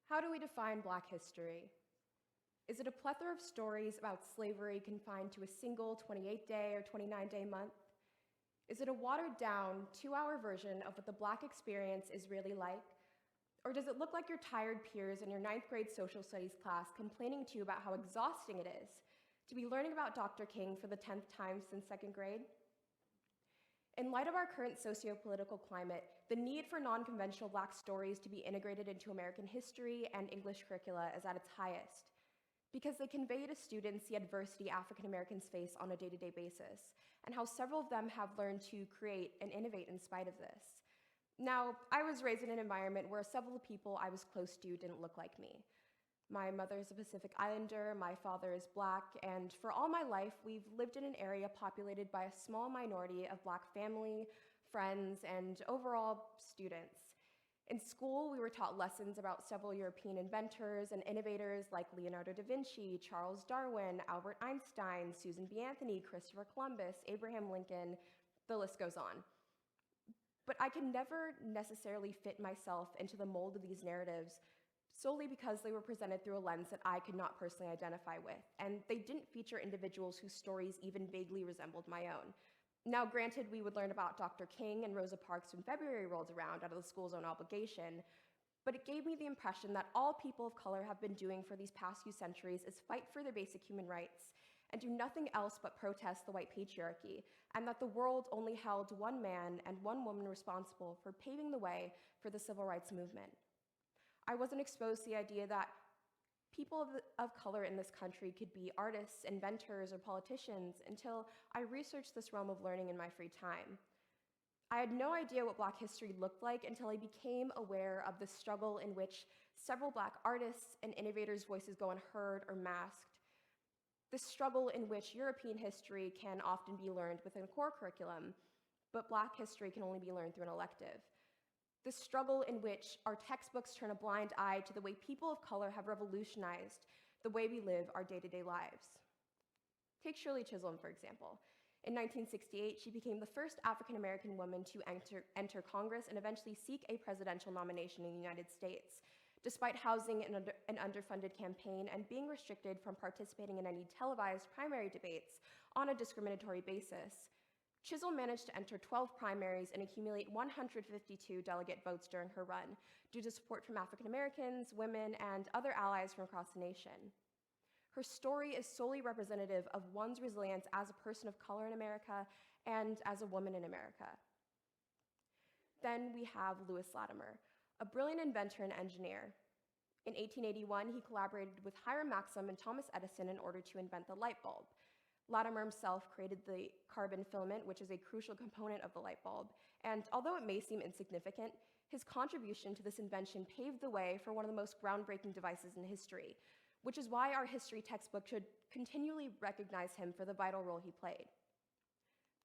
How do we define Black history? Is it a plethora of stories about slavery confined to a single 28-day or 29-day month? Is it a watered-down, 2-hour version of what the Black experience is really like? Or does it look like your tired peers in your 9th grade social studies class complaining to you about how exhausting it is to be learning about Dr. King for the 10th time since 2nd grade? In light of our current socio-political climate, the need for non-conventional Black stories to be integrated into American history and English curricula is at its highest, because they convey to students the adversity African Americans face on a day-to-day basis, and how several of them have learned to create and innovate in spite of this. Now, I was raised in an environment where several people I was close to didn't look like me. My mother is a Pacific Islander, my father is Black, and for all my life, we've lived in an area populated by a small minority of Black family, friends, and overall students. In school, we were taught lessons about several European inventors and innovators like Leonardo da Vinci, Charles Darwin, Albert Einstein, Susan B. Anthony, Christopher Columbus, Abraham Lincoln, the list goes on. But I could never necessarily fit myself into the mold of these narratives solely because they were presented through a lens that I could not personally identify with, and they didn't feature individuals whose stories even vaguely resembled my own. Now, granted, we would learn about Dr. King and Rosa Parks when February rolled around out of the school's own obligation, but it gave me the impression that all people of color have been doing for these past few centuries is fight for their basic human rights and do nothing else but protest the white patriarchy, and that the world only held one man and one woman responsible for paving the way for the civil rights movement. I wasn't exposed to the idea that people of color in this country could be artists, inventors, or politicians until I researched this realm of learning in my free time. I had no idea what Black history looked like until I became aware of the struggle in which several Black artists and innovators' voices go unheard or masked, the struggle in which European history can often be learned within a core curriculum, but Black history can only be learned through an elective. The struggle in which our textbooks turn a blind eye to the way people of color have revolutionized the way we live our day-to-day lives. Take Shirley Chisholm, for example. In 1968, she became the first African-American woman to enter Congress and eventually seek a presidential nomination in the United States, despite housing an underfunded campaign and being restricted from participating in any televised primary debates on a discriminatory basis. Chisholm managed to enter 12 primaries and accumulate 152 delegate votes during her run, due to support from African Americans, women, and other allies from across the nation. Her story is solely representative of one's resilience as a person of color in America and as a woman in America. Then we have Lewis Latimer, a brilliant inventor and engineer. In 1881, he collaborated with Hiram Maxim and Thomas Edison in order to invent the light bulb. Latimer himself created the carbon filament, which is a crucial component of the light bulb, and although it may seem insignificant, his contribution to this invention paved the way for one of the most groundbreaking devices in history, which is why our history textbook should continually recognize him for the vital role he played.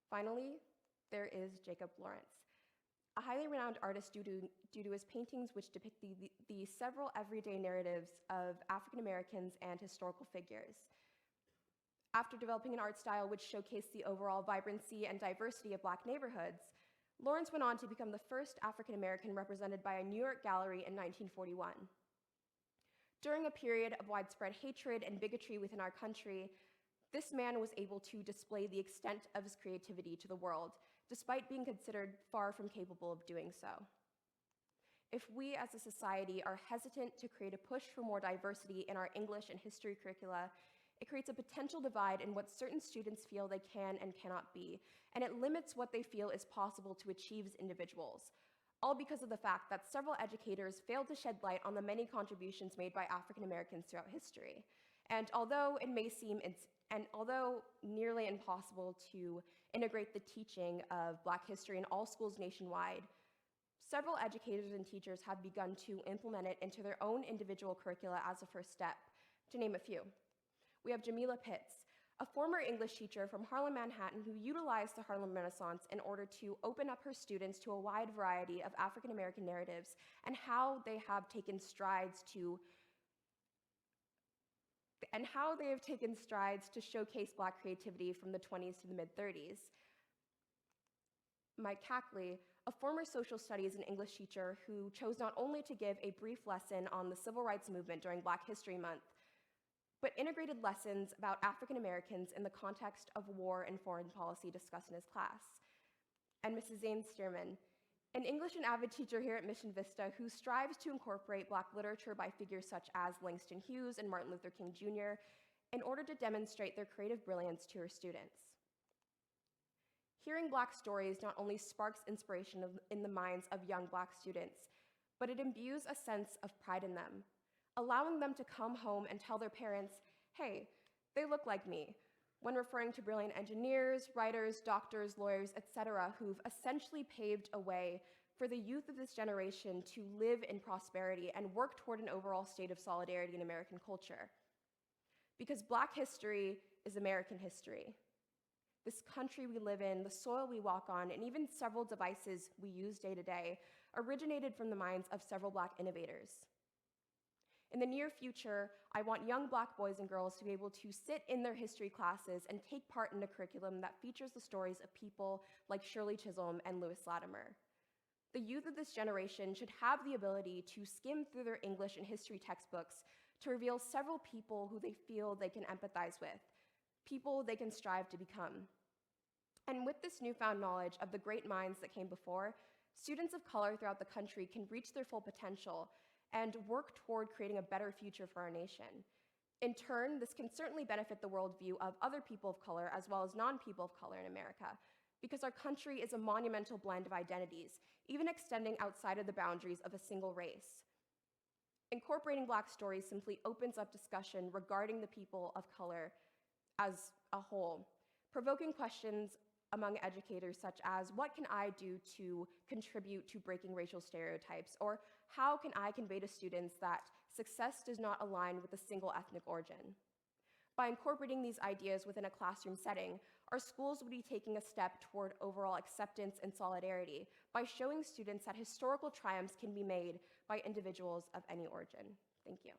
Finally, there is Jacob Lawrence, a highly renowned artist due to his paintings which depict the several everyday narratives of African Americans and historical figures. After developing an art style which showcased the overall vibrancy and diversity of Black neighborhoods, Lawrence went on to become the first African American represented by a New York gallery in 1941. During a period of widespread hatred and bigotry within our country, this man was able to display the extent of his creativity to the world, despite being considered far from capable of doing so. If we as a society are hesitant to create a push for more diversity in our English and history curricula, it creates a potential divide in what certain students feel they can and cannot be, and it limits what they feel is possible to achieve as individuals, all because of the fact that several educators failed to shed light on the many contributions made by African Americans throughout history. And although it may seem, although nearly impossible to integrate the teaching of Black history in all schools nationwide, several educators and teachers have begun to implement it into their own individual curricula as a first step, to name a few. We have Jamila Pitts, a former English teacher from Harlem, Manhattan, who utilized the Harlem Renaissance in order to open up her students to a wide variety of African American narratives and how they have taken strides to showcase Black creativity from the 20s to the mid-30s. Mike Cackley, a former social studies and English teacher who chose not only to give a brief lesson on the civil rights movement during Black History Month, but integrated lessons about African Americans in the context of war and foreign policy discussed in his class. And Mrs. Zane Stearman, an English and avid teacher here at Mission Vista who strives to incorporate Black literature by figures such as Langston Hughes and Martin Luther King Jr. in order to demonstrate their creative brilliance to her students. Hearing Black stories not only sparks inspiration in the minds of young Black students, but it imbues a sense of pride in them, allowing them to come home and tell their parents, hey, they look like me, when referring to brilliant engineers, writers, doctors, lawyers, etc., who've essentially paved a way for the youth of this generation to live in prosperity and work toward an overall state of solidarity in American culture. Because Black history is American history. This country we live in, the soil we walk on, and even several devices we use day to day originated from the minds of several Black innovators. In the near future, I want young Black boys and girls to be able to sit in their history classes and take part in a curriculum that features the stories of people like Shirley Chisholm and Lewis Latimer. The youth of this generation should have the ability to skim through their English and history textbooks to reveal several people who they feel they can empathize with, people they can strive to become. And with this newfound knowledge of the great minds that came before, students of color throughout the country can reach their full potential and work toward creating a better future for our nation. In turn, this can certainly benefit the worldview of other people of color as well as non-people of color in America, because our country is a monumental blend of identities, even extending outside of the boundaries of a single race. Incorporating Black stories simply opens up discussion regarding the people of color as a whole, provoking questions among educators such as, what can I do to contribute to breaking racial stereotypes? Or how can I convey to students that success does not align with a single ethnic origin? By incorporating these ideas within a classroom setting, our schools would be taking a step toward overall acceptance and solidarity by showing students that historical triumphs can be made by individuals of any origin. Thank you.